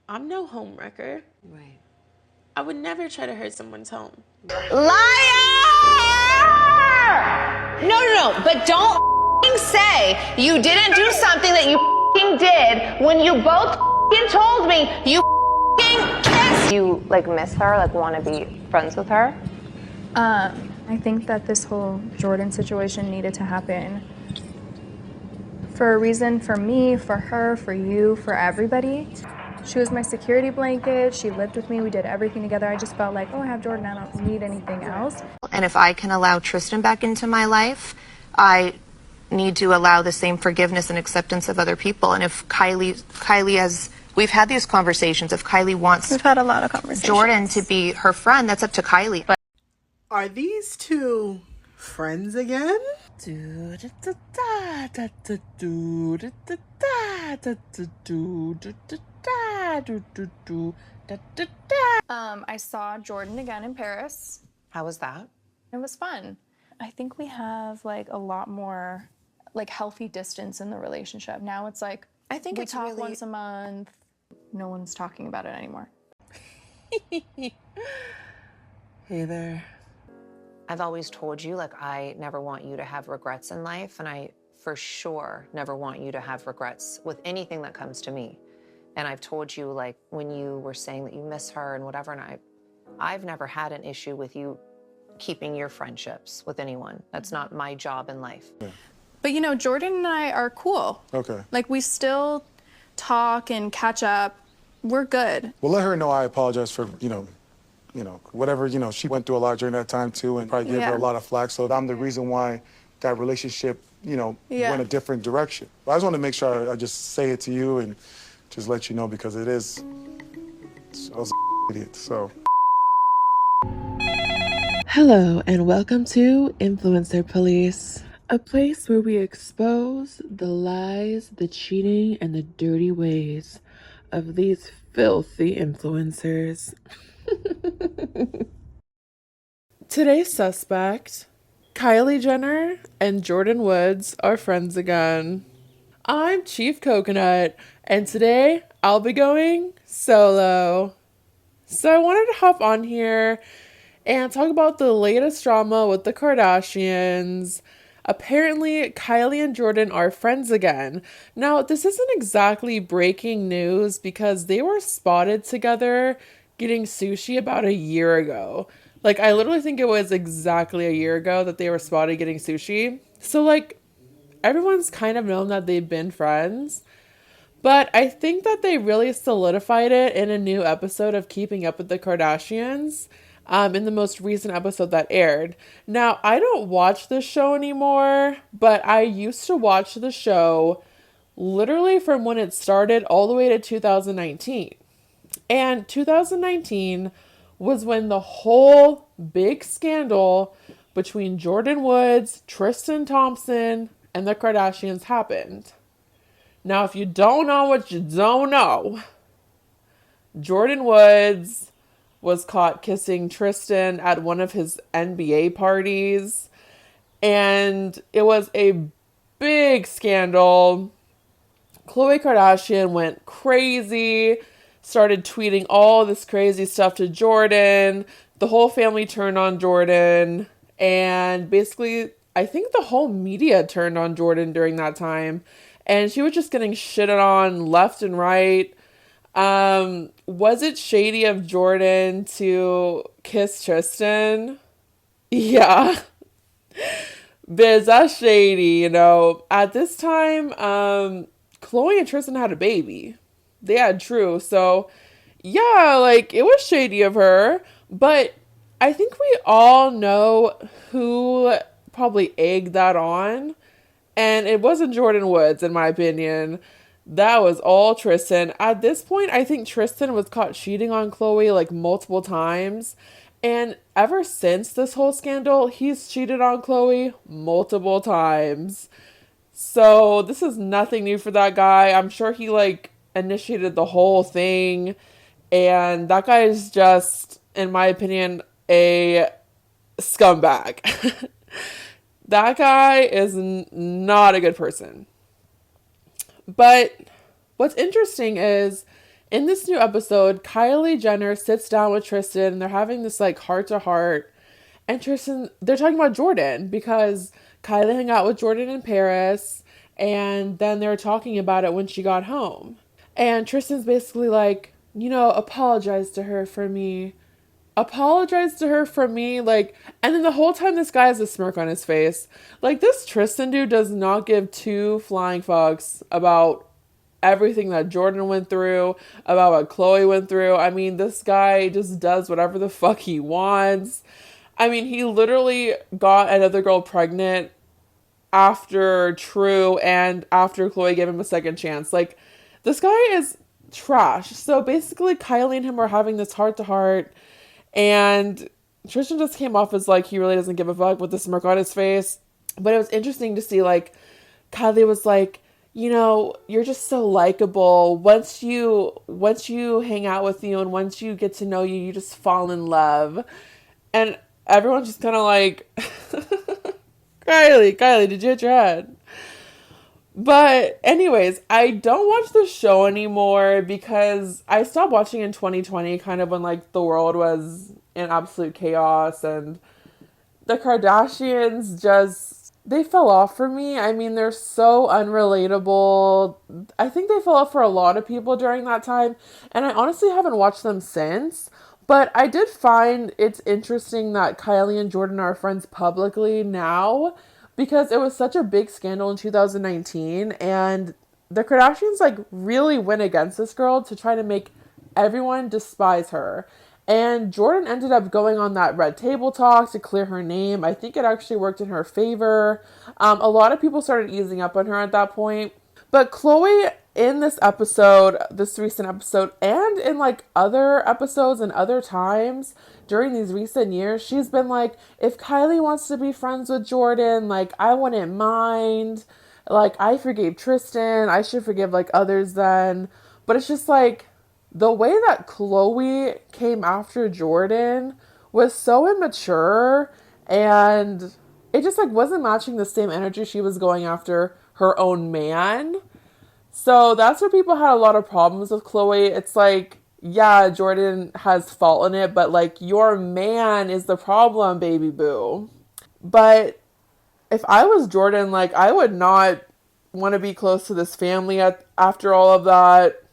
I'm no homewrecker. Right. I would never try to hurt someone's home. Liar! No, but don't say you didn't do something that you did when you both told me you kissed. You miss her, want to be friends with her? I think that this whole Jordyn situation needed to happen for a reason, for me, for her, for you, for everybody. She was my security blanket. She lived with me. We did everything together. I just felt like, oh, I have Jordyn. I don't need anything else. And if I can allow Tristan back into my life, I need to allow the same forgiveness and acceptance of other people. And if Kylie has, we've had these conversations, if Kylie wants We've had a lot of conversations. Jordyn to be her friend, that's up to Kylie. But are these two friends again? I saw Jordyn again in Paris. How was that? It was fun. I think we have a lot more healthy distance in the relationship. Now it's I think we talk once a month. No one's talking about it anymore. Hey there. I've always told you, I never want you to have regrets in life, and I for sure never want you to have regrets with anything that comes to me. And I've told you, when you were saying that you miss her and whatever, and I've never had an issue with you keeping your friendships with anyone. That's not my job in life. Yeah. But Jordyn and I are cool. Okay. We still talk and catch up. We're good. Well, let her know I apologize for, whatever, she went through a lot during that time too, and probably gave her a lot of flack. So I'm the reason why that relationship, went a different direction. But I just want to make sure I just say it to you and just let you know, because I was an idiot, so. Hello, and welcome to Influencer Police, a place where we expose the lies, the cheating, and the dirty ways of these filthy influencers. Today's suspect, Kylie Jenner and Jordyn Woods, are friends again. I'm Chief Coconut, and today I'll be going solo. So I wanted to hop on here and talk about the latest drama with the Kardashians. Apparently, Kylie and Jordyn are friends again. Now, this isn't exactly breaking news because they were spotted together getting sushi about a year ago. I literally think it was exactly a year ago that they were spotted getting sushi. So, everyone's kind of known that they've been friends. But I think that they really solidified it in a new episode of Keeping Up with the Kardashians. In the most recent episode that aired. Now, I don't watch this show anymore, but I used to watch the show literally from when it started all the way to 2019. And 2019 was when the whole big scandal between Jordyn Woods, Tristan Thompson, and the Kardashians happened. Now, if you don't know what you don't know, Jordyn Woods was caught kissing Tristan at one of his NBA parties. And it was a big scandal. Khloe Kardashian went crazy, started tweeting all this crazy stuff to Jordyn. The whole family turned on Jordyn. And basically, I think the whole media turned on Jordyn during that time. And she was just getting shitted on left and right. Was it shady of Jordyn to kiss Tristan? Yeah. Biz, that's shady, At this time, Khloe and Tristan had a baby. They had True. So, yeah, it was shady of her. But I think we all know who probably egged that on. And it wasn't Jordyn Woods, in my opinion. That was all Tristan. At this point, I think Tristan was caught cheating on Khloe multiple times. And ever since this whole scandal, he's cheated on Khloe multiple times. So this is nothing new for that guy. I'm sure he initiated the whole thing. And that guy is just, in my opinion, a scumbag. That guy is not a good person. But what's interesting is In this new episode, Kylie Jenner sits down with Tristan and they're having this like heart to heart. And Tristan, they're talking about Jordyn because Kylie hung out with Jordyn in Paris and then they were talking about it when she got home. And Tristan's basically like, apologize to her for me. Apologize to her for me. Like, and then the whole time this guy has a smirk on his face. Like, this Tristan dude does not give two flying fucks about everything that Jordyn went through, about what Khloe went through. I mean, this guy just does whatever the fuck he wants. I mean, he literally got another girl pregnant after True and after Khloe gave him a second chance. Like, this guy is trash. So basically, Kylie and him are having this heart to heart, and Tristan just came off as like he really doesn't give a fuck with the smirk on his face. But it was interesting to see, like, Kylie was like, you're just so likable. Once you hang out with you and once you get to know you, you just fall in love. And everyone's just kind of like, Kylie, did you hit your head? But anyways, I don't watch the show anymore because I stopped watching in 2020, kind of when like the world was in absolute chaos and the Kardashians they fell off for me. I mean, they're so unrelatable. I think they fell off for a lot of people during that time, and I honestly haven't watched them since. But I did find it's interesting that Kylie and Jordyn are friends publicly now because it was such a big scandal in 2019, and the Kardashians like really went against this girl to try to make everyone despise her. And Jordyn ended up going on that red table talk to clear her name. I think it actually worked in her favor. A lot of people started easing up on her at that point. But Khloe, in this episode, this recent episode, and in like other episodes and other times during these recent years, she's been like, if Kylie wants to be friends with Jordyn, like, I wouldn't mind. Like, I forgave Tristan. I should forgive like others then. But it's just like, the way that Khloe came after Jordyn was so immature, and it just like wasn't matching the same energy she was going after her own man. So that's where people had a lot of problems with Khloe. It's like, yeah, Jordyn has fault in it, but like your man is the problem, baby boo. But if I was Jordyn, like I would not want to be close to this family after all of that.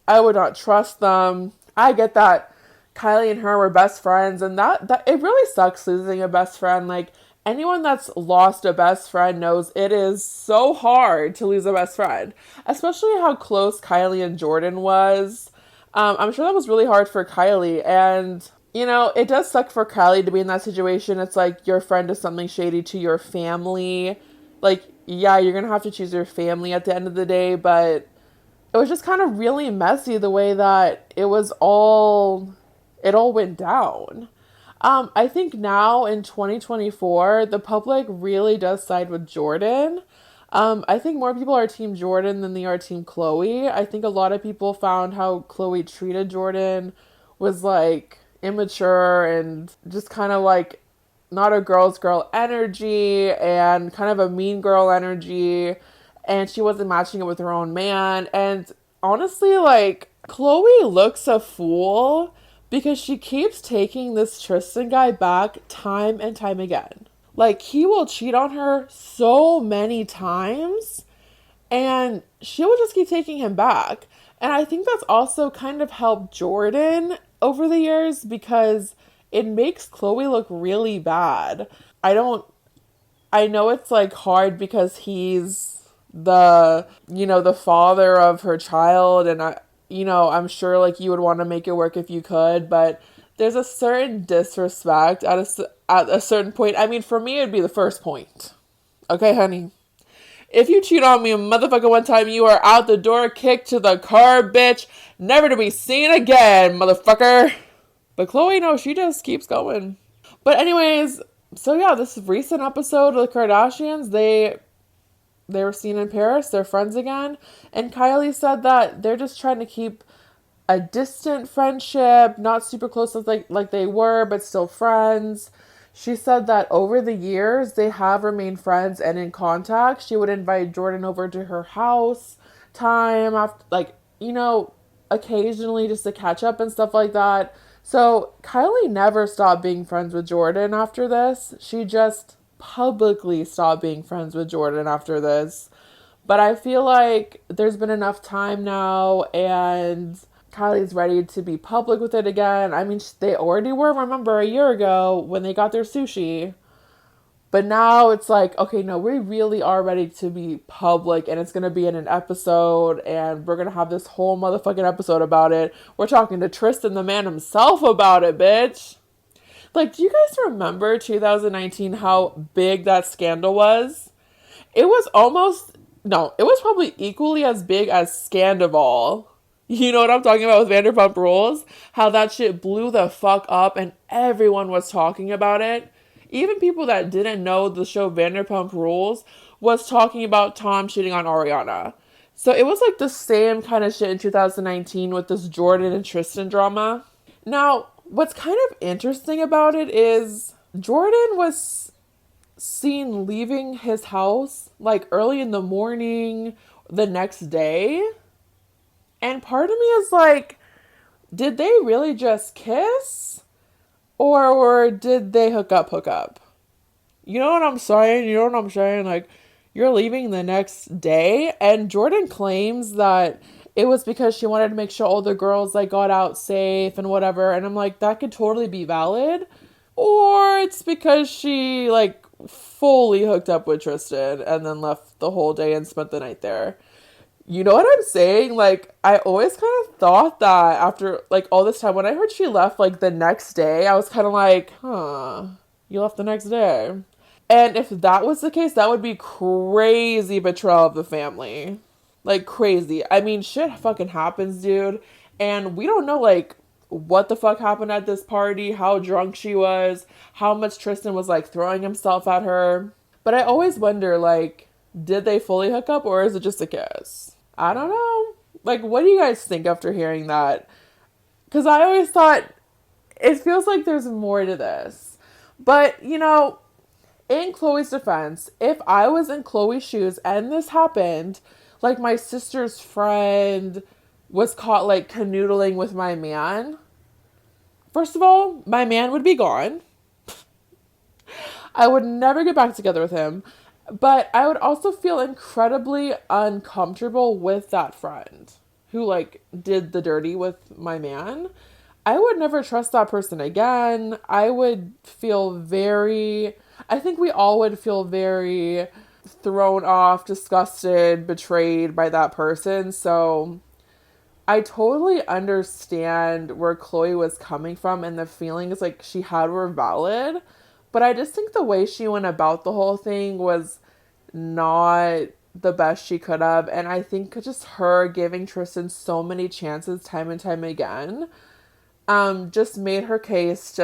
I would not trust them. I get that Kylie and her were best friends, and that it really sucks losing a best friend. Like, anyone that's lost a best friend knows it is so hard to lose a best friend, especially how close Kylie and Jordyn was. I'm sure that was really hard for Kylie, and it does suck for Kylie to be in that situation. It's like your friend does something shady to your family. Like, yeah, you're gonna have to choose your family at the end of the day, but it was just kind of really messy the way that it all went down. I think now in 2024, the public really does side with Jordyn. I think more people are Team Jordyn than they are Team Khloe. I think a lot of people found how Khloe treated Jordyn was like immature and just kind of like not a girl's girl energy and kind of a mean girl energy. And she wasn't matching it with her own man. And honestly, like, Khloe looks a fool because she keeps taking this Tristan guy back time and time again. Like, he will cheat on her so many times, and she will just keep taking him back. And I think that's also kind of helped Jordyn over the years because it makes Khloe look really bad. I know it's like hard because he's the father of her child, and I'm sure like you would want to make it work if you could, but there's a certain disrespect at a certain point. I mean, for me, it'd be the first point. Okay, honey? If you cheat on me, motherfucker, one time, you are out the door, kicked to the curb, bitch. Never to be seen again, motherfucker. But Khloe, no, she just keeps going. But anyways, so yeah, this recent episode of the Kardashians, they were seen in Paris. They're friends again. And Kylie said that they're just trying to keep a distant friendship, not super close like they were, but still friends. She said that over the years, they have remained friends and in contact. She would invite Jordyn over to her house time after, occasionally just to catch up and stuff like that. So Kylie never stopped being friends with Jordyn after this. She just publicly stopped being friends with Jordyn after this. But I feel like there's been enough time now, and Kylie's ready to be public with it again. I mean, they already were, remember, a year ago when they got their sushi. But now it's like, okay, no, we really are ready to be public, and it's going to be in an episode, and we're going to have this whole motherfucking episode about it. We're talking to Tristan, the man himself, about it, bitch. Like, do you guys remember 2019, how big that scandal was? It was almost, no, it was probably equally as big as Scandival. You know what I'm talking about with Vanderpump Rules? How that shit blew the fuck up and everyone was talking about it. Even people that didn't know the show Vanderpump Rules was talking about Tom cheating on Ariana. So it was like the same kind of shit in 2019 with this Jordyn and Tristan drama. Now, what's kind of interesting about it is Jordyn was seen leaving his house like early in the morning the next day. And part of me is like, did they really just kiss? Or did they hook up? You know what I'm saying? Like, you're leaving the next day. And Jordyn claims that it was because she wanted to make sure all the girls, like, got out safe and whatever. And I'm like, that could totally be valid. Or it's because she, like, fully hooked up with Tristan and then left the whole day and spent the night there. You know what I'm saying? Like, I always kind of thought that after, like, all this time, when I heard she left, like, the next day, I was kind of like, you left the next day. And if that was the case, that would be crazy betrayal of the family. Like, crazy. I mean, shit fucking happens, dude. And we don't know, like, what the fuck happened at this party, how drunk she was, how much Tristan was, like, throwing himself at her. But I always wonder, like, did they fully hook up or is it just a kiss? I don't know. Like, what do you guys think after hearing that? Because I always thought it feels like there's more to this. But, you know, in Khloe's defense, if I was in Khloe's shoes and this happened, like my sister's friend was caught like canoodling with my man, first of all, my man would be gone. I would never get back together with him. But I would also feel incredibly uncomfortable with that friend who, like, did the dirty with my man. I would never trust that person again. I would feel I think we all would feel very thrown off, disgusted, betrayed by that person. So I totally understand where Khloe was coming from and the feelings, like, she had were valid. But I just think the way she went about the whole thing was not the best she could have. And I think just her giving Tristan so many chances time and time again just made her case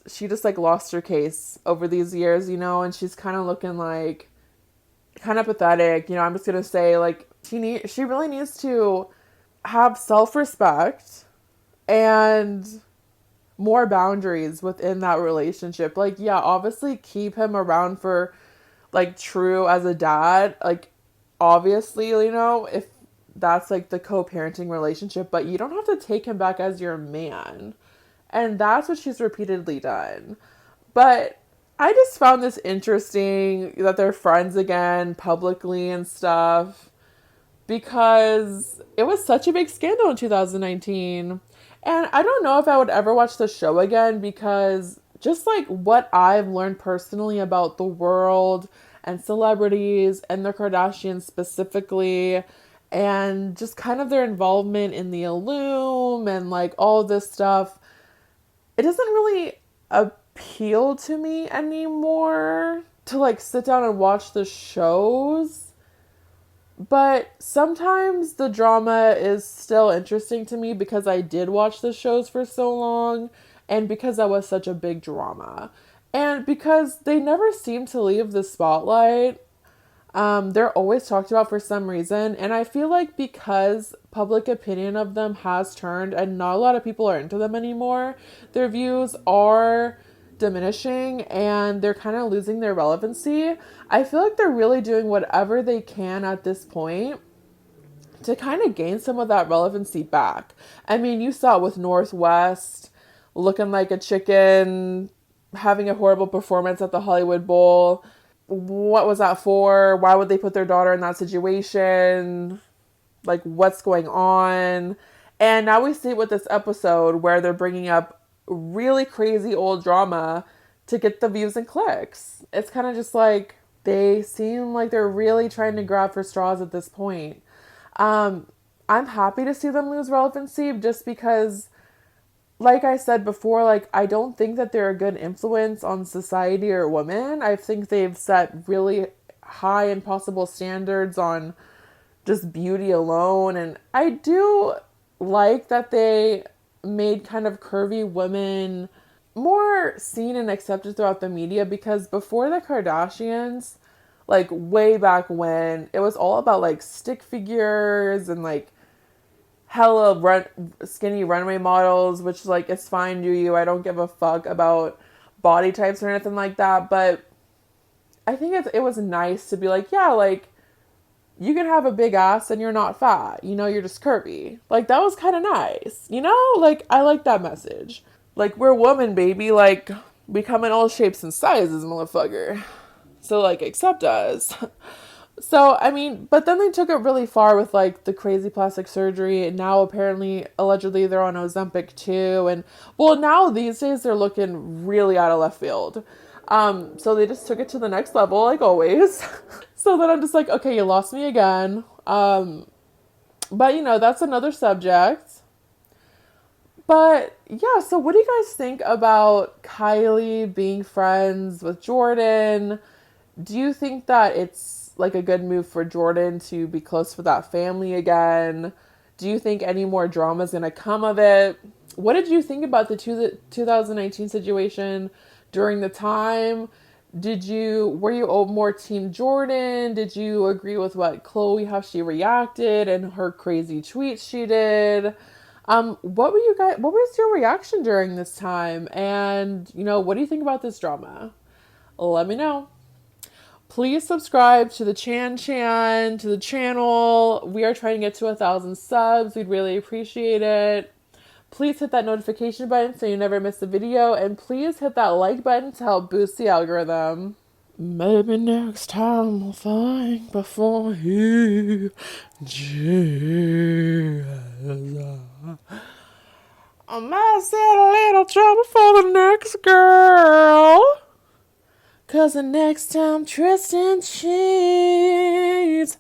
she just like lost her case over these years, you know, and she's kind of looking like kind of pathetic. You know, I'm just going to say, like, she really needs to have self-respect and more boundaries within that relationship. Like, yeah, obviously keep him around for, like, true as a dad. Like, obviously, you know, if that's, like, the co-parenting relationship, but you don't have to take him back as your man. And that's what she's repeatedly done. But I just found this interesting that they're friends again publicly and stuff, because it was such a big scandal in 2019. And I don't know if I would ever watch the show again, because just like what I've learned personally about the world and celebrities and the Kardashians specifically, and just kind of their involvement in the Illume and like all this stuff, it doesn't really appeal to me anymore to like sit down and watch the shows. But sometimes the drama is still interesting to me because I did watch the shows for so long and because that was such a big drama. And because they never seem to leave the spotlight. They're always talked about for some reason. And I feel like because public opinion of them has turned and not a lot of people are into them anymore, their views are diminishing and they're kind of losing their relevancy. I feel like they're really doing whatever they can at this point to kind of gain some of that relevancy back. I mean, you saw it with Northwest looking like a chicken, having a horrible performance at the Hollywood Bowl. What was that for? Why would they put their daughter in that situation? Like, what's going on? And now we see with this episode where they're bringing up really crazy old drama to get the views and clicks. It's kind of just like they seem like they're really trying to grab for straws at this point. I'm happy to see them lose relevancy just because, like I said before, like, I don't think that they're a good influence on society or women. I think they've set really high impossible standards on just beauty alone. And I do like that they made kind of curvy women more seen and accepted throughout the media, because before the Kardashians, like way back when, it was all about like stick figures and like hella skinny runway models, which like it's fine, do you? I don't give a fuck about body types or anything like that. But I think it was nice to be like, yeah, like you can have a big ass and you're not fat, you know, you're just curvy. Like that was kind of nice, you know, like I like that message. Like we're women, baby, like we come in all shapes and sizes, motherfucker. So, like, accept us. So, I mean, but then they took it really far with, like, the crazy plastic surgery. And now, apparently, allegedly, they're on Ozempic, too. And, well, now, these days, they're looking really out of left field. So they just took it to the next level, like always. So then I'm just like, okay, you lost me again. But, you know, that's another subject. But, yeah, so what do you guys think about Kylie being friends with Jordyn? Do you think that it's like a good move for Jordyn to be close with that family again? Do you think any more drama is going to come of it? What did you think about the 2019 situation during the time? Were you more team Jordyn? Did you agree with what Khloe, how she reacted and her crazy tweets she did? What was your reaction during this time? And, you know, what do you think about this drama? Let me know. Please subscribe to the to the channel. We are trying to get to 1,000 subs. We'd really appreciate it. Please hit that notification button so you never miss a video. And please hit that like button to help boost the algorithm. Maybe next time we'll think before he jizz. I might set a little trouble for the next girl. 'Cause the next time Tristan cheats,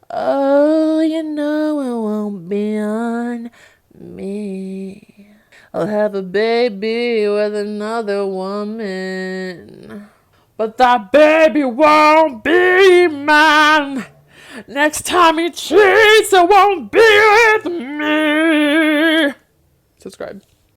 oh, you know it won't be on me. I'll have a baby with another woman. But that baby won't be mine. Next time he cheats, it won't be with me. Subscribe.